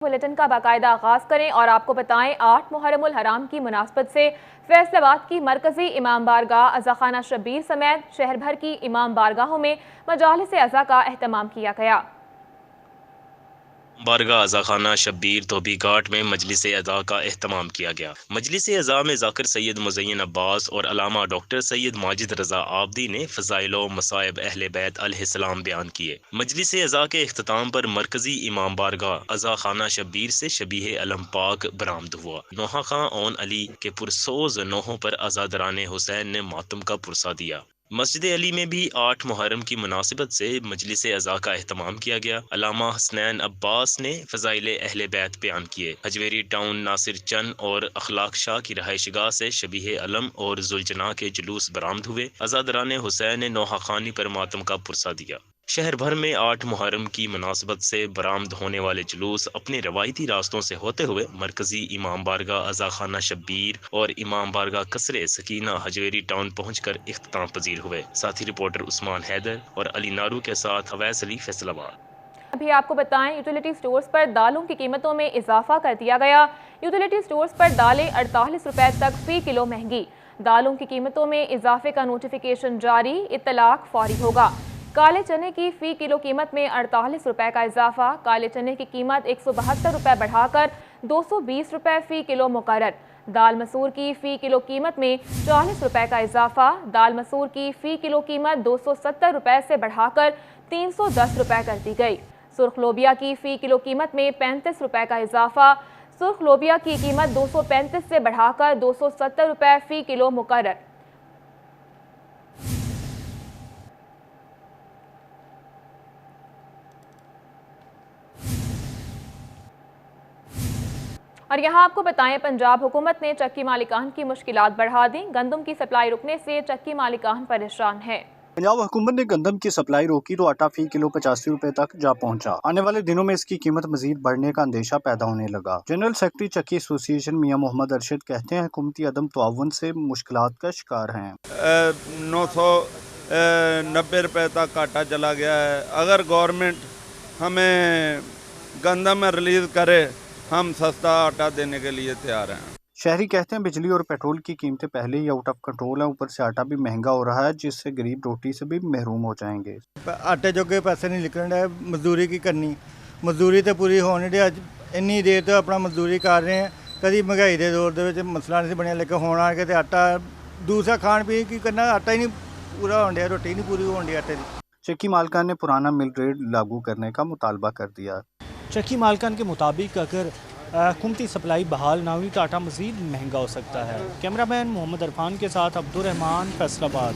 Bulletin का बाकायदा आगाज करें और आपको बताएं 8 मुहर्रम उल हराम की मुनासबत से फैसलाबाद की मरकजी इमाम बारगाह अज़ाखाना शब्बीर समेत शहर भर की इमाम बारगाहों में मजालिस अज़ा का एहतमाम किया गया। बारगाह अज़ाखाना शब्बीर धोबी घाट में मजलिस अज़ा का एहतमाम किया गया। मजलिस अज़ा में ज़ाकिर सैयद मुज़य्यन अब्बास और अलामा डॉक्टर सैयद माजिद रज़ा आबदी ने फ़ज़ाइल व मसाइब अहले बैत अलैहिस्सलाम बयान किए। मजलिस अज़ा के इख्तिताम पर मरकजी इमाम बारगाह अज़ाखाना शब्बीर से शबीह अलम पाक बरामद हुआ। नोहा खां ओन अली के पुरसोज नोहों पर अज़ादरान हुसैन ने मातम का पुरसा दिया। मस्जिद अली में भी 8 मुहर्रम की मुनासिबत से मजलिस अज़ा का एहतमाम किया गया। अलामा हसनैन अब्बास ने फ़ज़ाइल अहले बैत बयान किए। हजवेरी टाउन नासिर चंद और अखलाक शाह की रहायशगाह से शबीह अलम और जुलजना के जुलूस बरामद हुए। अज़ादरान हुसैन ने नोहा खानी पर मातम का पुरसा दिया। शहर भर में 8 मुहर्रम की मुनासबत से बरामद होने वाले जुलूस अपने रवायती रास्तों से होते हुए मरकजी इमाम बारगाह अज़ाखाना शब्बीर और इमाम बारगाह कसरे सकीना हजवेरी टाउन पहुंचकर इख्तिताम पजीर हुए। साथी रिपोर्टर उस्मान हैदर और अली नारू के साथ अवैस अली फैसलाबाद। अभी आपको बताएं यूटिलिटी स्टोर्स पर दालों की कीमतों में इजाफा कर दिया गया। यूटिलिटी स्टोर्स पर दालें 48 रुपए तक फी किलो महंगी। दालों की कीमतों में इजाफे का नोटिफिकेशन जारी, इत्तलाक फौरी होगा। काले चने की फी किलो कीमत में 48 रुपए का इजाफा। काले चने की कीमत 172 रुपए बढ़ाकर 220 रुपए फी किलो मुकर्रर। दाल मसूर की फी किलो कीमत में 40 रुपए का इजाफा। दाल मसूर की फी किलो कीमत 270 रुपए से बढ़ाकर 310 रुपए कर दी गई। सुर्ख लोबिया की फी किलो कीमत में 35 रुपए का इजाफा। सुर्ख लोबिया की कीमत 235 से बढ़ाकर 270 रुपए फी किलो मुकर्रर। और यहाँ आपको बताएं पंजाब हुकूमत ने चक्की मालिकान की मुश्किलात बढ़ा दी। गंदम की सप्लाई रुकने से चक्की मालिकान परेशान है। पंजाब हुकूमत ने गंदम की सप्लाई रोकी तो आटा फी किलो 85 रुपए तक जा पहुंचा। आने वाले दिनों में इसकी कीमत मजीद बढ़ने का अंदेशा पैदा होने लगा। जनरल सेक्रेटरी चक्की एसोसिएशन मियां मोहम्मद अरशद कहते हैं हुकूमती अदम तआवुन से मुश्किलात का शिकार हैं। 990 रुपए तक आटा चला गया है। अगर गवर्नमेंट हमें गंदम रिलीज करे, हम सस्ता आटा देने के लिए तैयार हैं। शहरी कहते हैं बिजली और पेट्रोल की कीमतें पहले ही आउट ऑफ कंट्रोल हैं, ऊपर से आटा भी महंगा हो रहा है जिससे गरीब रोटी से भी महरूम हो जाएंगे। आटे जोगे पैसे नहीं निकल रहे, मजदूरी की करनी, मजदूरी तो पूरी हो नहीं रही। इन्नी देर तो अपना मजदूरी कर रहे हैं, कभी महंगाई के दौर के मसला नहीं बनया, लेकिन होना आके तो आटा दूसरा खान पीन की करना, आटा ही नहीं पूरा हो रहा, रोटी नहीं पूरी हो रही आटे की। चक्की मालकान ने पुराना मिल रेट लागू करने का मुतालबा कर दिया। चक्की मालकान के मुताबिक अगर हुकूमती सप्लाई बहाल ना हुई तो आटा मज़ीद महंगा हो सकता है। कैमरामैन मोहम्मद अरफान के साथ अब्दुर्रहमान, फैसलाबाद।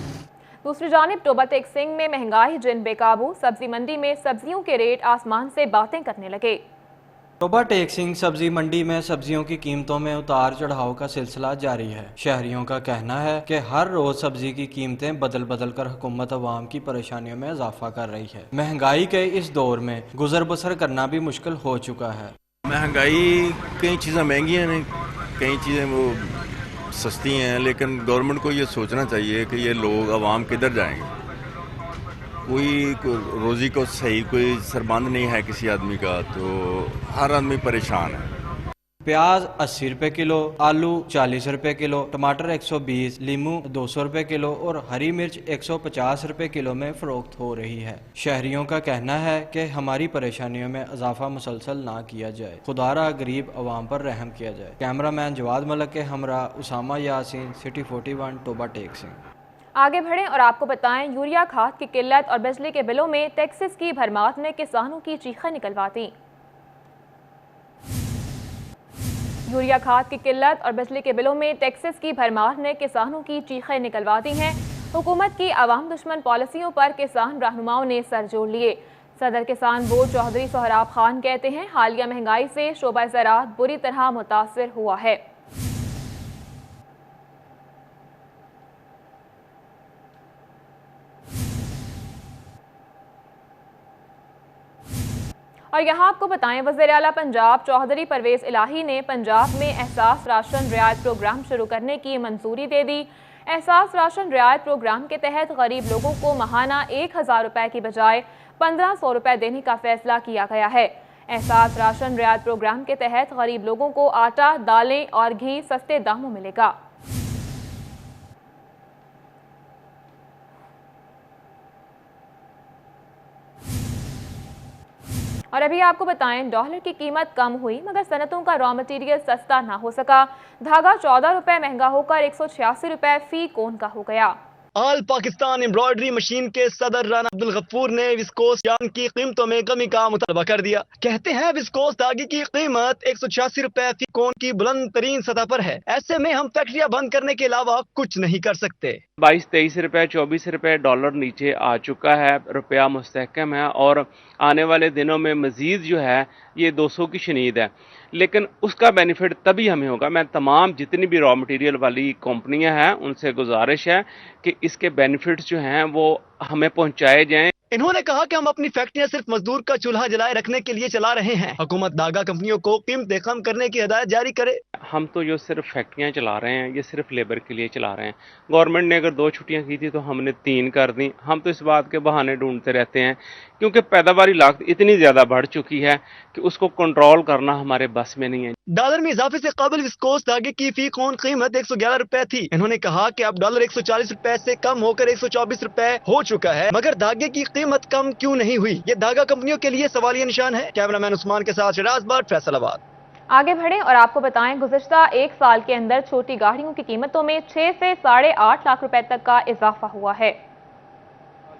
दूसरी जानिब टोबा टेक सिंह में महंगाई जिन बेकाबू। सब्जी मंडी में सब्जियों के रेट आसमान से बातें करने लगे। टोबा टेक सिंह सब्जी मंडी में सब्जियों की कीमतों में उतार चढ़ाव का सिलसिला जारी है। शहरियों का कहना है कि हर रोज सब्जी की कीमतें बदल बदल कर हुकूमत अवाम की परेशानियों में इजाफा कर रही है। महंगाई के इस दौर में गुजर बसर करना भी मुश्किल हो चुका है। महंगाई, कई चीज़ें महंगी हैं, कई चीज़ें वो सस्ती हैं, लेकिन गवर्नमेंट को ये सोचना चाहिए कि ये लोग अवाम किधर जाएंगे। कोई रोज़ी को सही कोई सरबंद नहीं है किसी आदमी का, तो हर आदमी परेशान है। प्याज 80 रुपए किलो, आलू 40 रुपए किलो, टमाटर 120, लीमू 200 रुपए किलो और हरी मिर्च 150 रुपए किलो में फरोख्त हो रही है। शहरियों का कहना है कि हमारी परेशानियों में इजाफा मुसलसल ना किया जाए, खुदारा गरीब अवाम पर रहम किया जाए। कैमरामैन जवाद मलक के हमरा उसामा यासीन, सिटी 41, टोबा टेक सिंह। आगे बढ़ें और आपको बताएं यूरिया खाद की किल्लत और बिजली के बिलों में टैक्सेस की भरमार ने किसानों की चीखें निकलवा दी। यूरिया खाद की किल्लत और बिजली के बिलों में टैक्सेस की भरमार ने किसानों की चीखें निकलवा दी हैं। हुकूमत की अवाम दुश्मन पॉलिसियों पर किसान रहनुमाओं ने सर जोड़ लिए। सदर किसान बोर्ड चौधरी सोहराब खान कहते हैं हालिया महंगाई से शोबा ज़राअत बुरी तरह मुतासर हुआ है। और यहाँ आपको बताएं वज़ीर आला पंजाब चौधरी परवेज़ इलाही ने पंजाब में एहसास राशन रियायत प्रोग्राम शुरू करने की मंजूरी दे दी। एहसास राशन रियायत प्रोग्राम के तहत गरीब लोगों को माहाना 1000 रुपए की बजाय 1500 रुपए देने का फैसला किया गया है। एहसास राशन रियायत प्रोग्राम के तहत गरीब लोगों को आटा, दालें और घी सस्ते दामों में मिलेगा। और अभी आपको बताएं, डॉलर की कीमत कम हुई मगर सनतों का रॉ मटेरियल सस्ता ना हो सका। धागा 14 रुपए महंगा होकर 186 रुपए फी कोन का हो गया। आल पाकिस्तान एम्ब्रॉयडरी मशीन के सदर राना अब्दुल गफूर ने विस्कोस यार्न की कीमतों में कमी का मुतालबा कर दिया। कहते हैं विस्कोस धागे की कीमत 186 रुपए फी कोन की बुलंद तरीन सतह पर है। ऐसे में हम फैक्ट्रियां बंद करने के अलावा कुछ नहीं कर सकते। 22-23 रुपए 24 रुपए डॉलर नीचे आ चुका है, रुपया मुस्तहकम है और आने वाले दिनों में मजीद जो है ये 200 की शनीद है, लेकिन उसका बेनिफिट तभी हमें होगा। मैं तमाम जितनी भी रॉ मटेरियल वाली कंपनियां हैं उनसे गुजारिश है कि इसके बेनिफिट्स जो हैं वो हमें पहुंचाए जाएं। इन्होंने कहा कि हम अपनी फैक्ट्रियां सिर्फ मजदूर का चूल्हा जलाए रखने के लिए चला रहे हैं। हुकूमत धागा कंपनियों को कीमतें कम करने की हिदायत जारी करे। हम तो जो सिर्फ फैक्ट्रियां चला रहे हैं ये सिर्फ लेबर के लिए चला रहे हैं। गवर्नमेंट ने अगर 2 छुट्टियां की थी तो हमने 3 कर दी। हम तो इस बात के बहाने ढूंढते रहते हैं क्योंकि पैदावारी लागत इतनी ज्यादा बढ़ चुकी है कि उसको कंट्रोल करना हमारे बस में नहीं है। डॉलर में इजाफे से काबिल विस्कोस धागे की फी कोन कीमत 111 रुपए थी। इन्होंने कहा कि अब डॉलर 140 रुपए से कम होकर 124 रुपए हो चुका है, मगर धागे की कीमत कम क्यों नहीं हुई, ये धागा कंपनियों के लिए सवालिया निशान है। कैमरामैन उस्मान के साथ शिराज बाट, फैसलाबाद। आगे बढ़े और आपको बताएं, गुज़िश्ता 1 साल के अंदर छोटी गाड़ियों की कीमतों में 6 से 8.5 लाख रुपए तक का इजाफा हुआ है।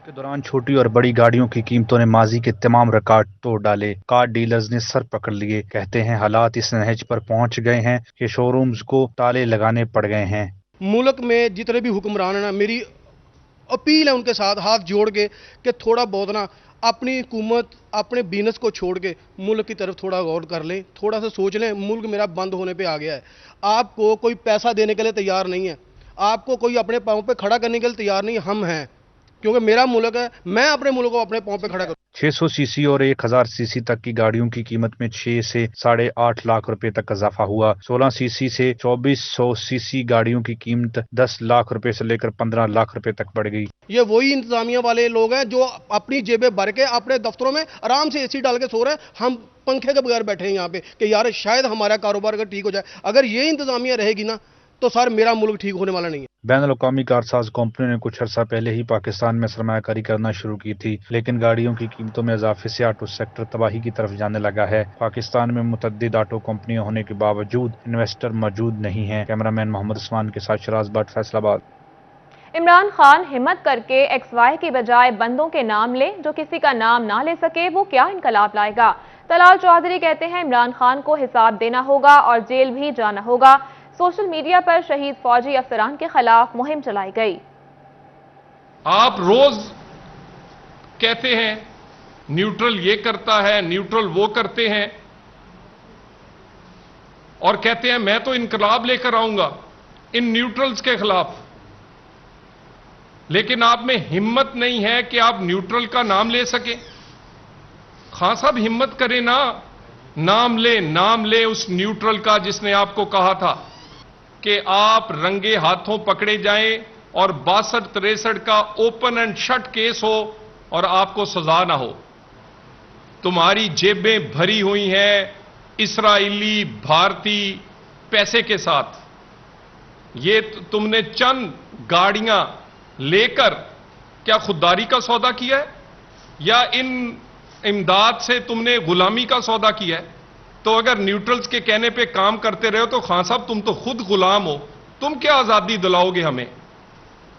के दौरान छोटी और बड़ी गाड़ियों की कीमतों ने माजी के तमाम रिकॉर्ड तोड़ डाले। कार डीलर्स ने सर पकड़ लिए। कहते हैं हालात इस नहज पर पहुंच गए हैं कि शोरूम्स को ताले लगाने पड़ गए हैं। मुल्क में जितने भी हुक्मरान हैं, मेरी अपील है उनके साथ हाथ जोड़ के कि थोड़ा बहुत ना अपनी हुकूमत अपने बिजनेस को छोड़ के मुल्क की तरफ थोड़ा गौर कर लें, थोड़ा सा सोच लें। मुल्क मेरा बंद होने पे आ गया है। आपको कोई पैसा देने के लिए तैयार नहीं है, आपको कोई अपने पाँव पे खड़ा करने के लिए तैयार नहीं। हम हैं, क्योंकि मेरा मुल्क है, मैं अपने मुल्क को अपने पाँव पे खड़ा करूँ। 600 सीसी और 1000 सीसी तक की गाड़ियों की कीमत में 6 से 8.5 लाख रुपए तक इजाफा हुआ। 16 सीसी से 2400 सीसी गाड़ियों की कीमत 10 लाख रुपए से लेकर 15 लाख रुपए तक बढ़ गई। ये वही इंतजामिया वाले लोग हैं जो अपनी जेबें भर के अपने दफ्तरों में आराम से एसी डाल के सो रहे हैं। हम पंखे के बगैर बैठे हैं यहाँ पे कि यार शायद हमारा कारोबार अगर ठीक हो जाए। अगर ये इंतजामिया रहेगी ना तो सर मेरा मुल्क ठीक होने वाला नहीं है। बैनुल-अक़वामी कारसाज कंपनियों ने कुछ अर्सा पहले ही पाकिस्तान में सरमायाकारी करना शुरू की थी, लेकिन गाड़ियों की कीमतों में इजाफे से ऑटो सेक्टर तबाही की तरफ जाने लगा है। पाकिस्तान में मुतअद्दिद ऑटो कंपनियां होने के बावजूद इन्वेस्टर मौजूद नहीं हैं। कैमरामैन मोहम्मद उस्मान के साथ शिराज भट्ट, फैसलाबाद। इमरान खान हिम्मत करके XY की बजाय बंदों के नाम ले, जो किसी का नाम ना ले सके वो क्या इनकलाब लाएगा। तलाल चौधरी कहते हैं इमरान खान को हिसाब देना होगा और जेल भी जाना होगा। सोशल मीडिया पर शहीद फौजी अफसरान के खिलाफ मुहिम चलाई गई। आप रोज कहते हैं न्यूट्रल ये करता है, न्यूट्रल वो करते हैं, और कहते हैं मैं तो इनकलाब लेकर आऊंगा इन न्यूट्रल्स के खिलाफ, लेकिन आप में हिम्मत नहीं है कि आप न्यूट्रल का नाम ले सके। खान साहब हिम्मत करें ना, नाम ले उस न्यूट्रल का जिसने आपको कहा था कि आप रंगे हाथों पकड़े जाएं और 62-63 का ओपन एंड शट केस हो और आपको सजा ना हो। तुम्हारी जेबें भरी हुई हैं इस्राएली भारतीय पैसे के साथ। ये तुमने चंद गाड़ियां लेकर क्या खुददारी का सौदा किया है या इन इमदाद से तुमने गुलामी का सौदा किया है? तो अगर न्यूट्रल्स के कहने पे काम करते रहे तो खान साहब तुम तो खुद गुलाम हो, तुम क्या आजादी दिलाओगे हमें?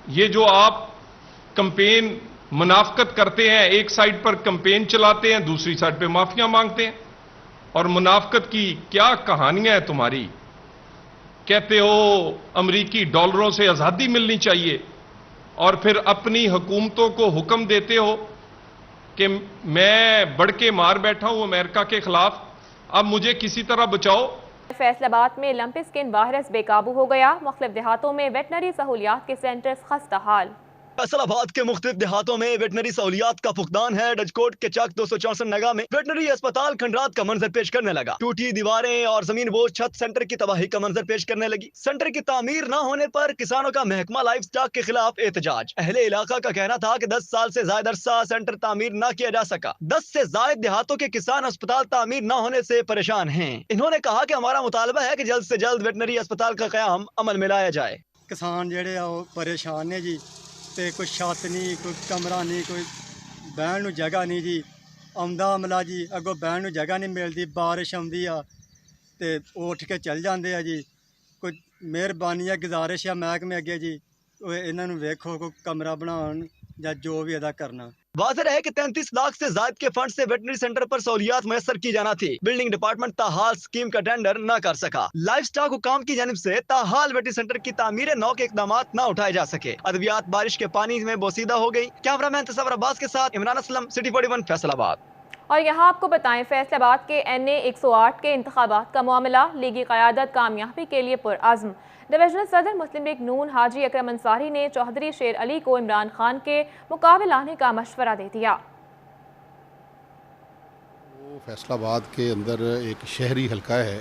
ये जो आप कैंपेन मुनाफकत करते हैं, एक साइड पर कैंपेन चलाते हैं, दूसरी साइड पे माफिया मांगते हैं, और मुनाफकत की क्या कहानियां हैं तुम्हारी। कहते हो अमरीकी डॉलरों से आजादी मिलनी चाहिए और फिर अपनी हुकूमतों को हुक्म देते हो कि मैं बढ़ के मार बैठा हूं अमेरिका के खिलाफ, अब मुझे किसी तरह बचाओ। फैसलाबाद में लंपी स्किन वायरस बेकाबू हो गया। मुख्तलिफ देहातों में वेटनरी सहूलियात के सेंटर्स खस्ता हाल। फैसलाबाद के मुख्तलिफ देहातों में वेटनरी सहूलियात का फुकदान है। डजकोट के चक 264 नगा में वेटनरी अस्पताल खंडरात का मंजर पेश करने लगा। टूटी दीवारें और जमीन बोझ छत सेंटर की तबाही का मंजर पेश करने लगी। सेंटर की तामीर न होने पर किसानों का महकमा लाइफ स्टॉक के खिलाफ एहतजाज। अहले इलाका का कहना था कि 10 साल से ज्यादा अरसा सेंटर तामीर न किया जा सका। 10 से ज्यादा देहातों के किसान अस्पताल तामीर न होने से परेशान हैं। इन्होंने कहा कि हमारा मुतालबा है कि जल्द से जल्द वेटनरी अस्पताल का क़याम अमल में लाया जाए। किसान जेडे परेशान ने जी, ਤੇ ਕੋਈ ਛੱਤ ਨਹੀਂ, ਕੋਈ ਕਮਰਾ ਨਹੀਂ, ਕੋਈ ਬਹਿਣ ਨੂੰ ਜਗ੍ਹਾ ਨਹੀਂ ਜੀ। ਆਉਂਦਾ ਅਮਲਾ ਜੀ ਅੱਗੋਂ ਬਹਿਣ ਨੂੰ ਜਗ੍ਹਾ ਨਹੀਂ ਮਿਲਦੀ, ਬਾਰਿਸ਼ ਆਉਂਦੀ ਆ ਤੇ ਉੱਠ ਕੇ ਚੱਲ ਜਾਂਦੇ ਆ ਜੀ। ਕੋਈ ਮਿਹਰਬਾਨੀ ਆ, ਗੁਜ਼ਾਰਿਸ਼ ਆ ਮਹਿਕਮੇ ਅੱਗੇ ਜੀ, ਇਹਨਾਂ ਨੂੰ ਵੇਖੋ ਕੋਈ ਕਮਰਾ ਬਣਾਉਣ ਜਾਂ ਜੋ ਵੀ ਅਦਾ करना। वाज़ेह है कि 33 लाख से ज्यादा के फंड से वेटनरी सेंटर पर सहूलियात मैसर की जाना थी। बिल्डिंग डिपार्टमेंट ताहाल स्कीम का टेंडर न कर सका। लाइफ स्टॉक हुकाम की जानिब से ताहाल वेटनरी सेंटर की तामीर नौ के इकदाम न उठाए जा सके। अद्वियात बारिश के पानी में बोसीदा हो गई। कैमरामैन तसव्वुर अब्बास के साथ इमरान असलम, सिटी 41 फैसलाबाद। और यहाँ आपको बताएं, फैसलाबाद के NA 108 के इंतखाबात का मामला, लीगी क़यादत कामयाबी के लिए पुरअज़्म। डिविजनल सदर मुस्लिम लीग नून हाजी अकरम अंसारी ने चौधरी शेर अली को इमरान खान के मुकाबले लाने का मशवरा दे दिया। वो फैसलाबाद के अंदर एक शहरी हलका है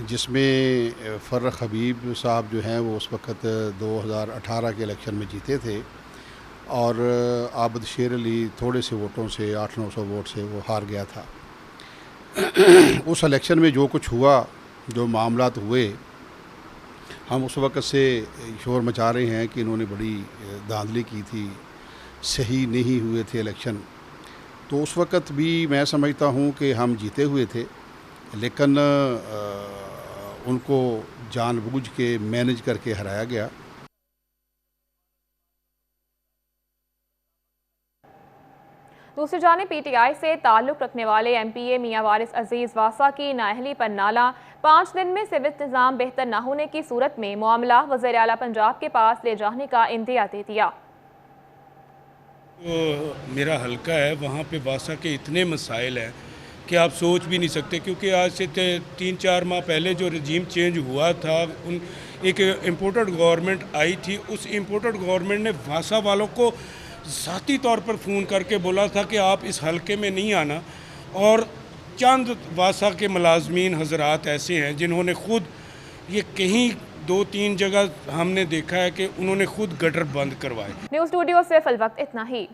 जिसमें फर्रख हबीब साहब जो हैं वो उस वक़्त 2018 के इलेक्शन में जीते थे और आबद शेर अली थोड़े से वोटों से 800-900 वोट से वो हार गया था। उस इलेक्शन में जो कुछ हुआ, जो मामलात हुए, हम उस वक़्त से शोर मचा रहे हैं कि इन्होंने बड़ी धांधली की थी, सही नहीं हुए थे इलेक्शन। तो उस वक़्त भी मैं समझता हूँ कि हम जीते हुए थे, लेकिन उनको जानबूझ के मैनेज करके हराया गया। दूसरी जानिब PTI से ताल्लुक़ रखने वाले MPA मियां वारिस अजीज़ वासा की नाअहली पर नाला, 5 दिन में सिविल निज़ाम बेहतर न होने की सूरत में मामला वज़ीर आला पंजाब के पास ले जाने का इंदिया दे दिया। मेरा हलका है, वहाँ पे वासा के इतने मसाइल हैं कि आप सोच भी नहीं सकते, क्योंकि आज से 3-4 माह पहले जो रजीम चेंज हुआ था, एक इम्पोर्टेड गवर्नमेंट आई थी। उस इम्पोर्टेड गवर्नमेंट ने वासा वालों को ज़ाती तौर पर फ़ोन करके बोला था कि आप इस हलके में नहीं आना, और चंद वासा के मुलाजमीन हजरात ऐसे हैं जिन्होंने ख़ुद ये कहीं 2-3 जगह हमने देखा है कि उन्होंने खुद गटर बंद करवाए। न्यूज़ स्टूडियो से फिल वक्त इतना ही।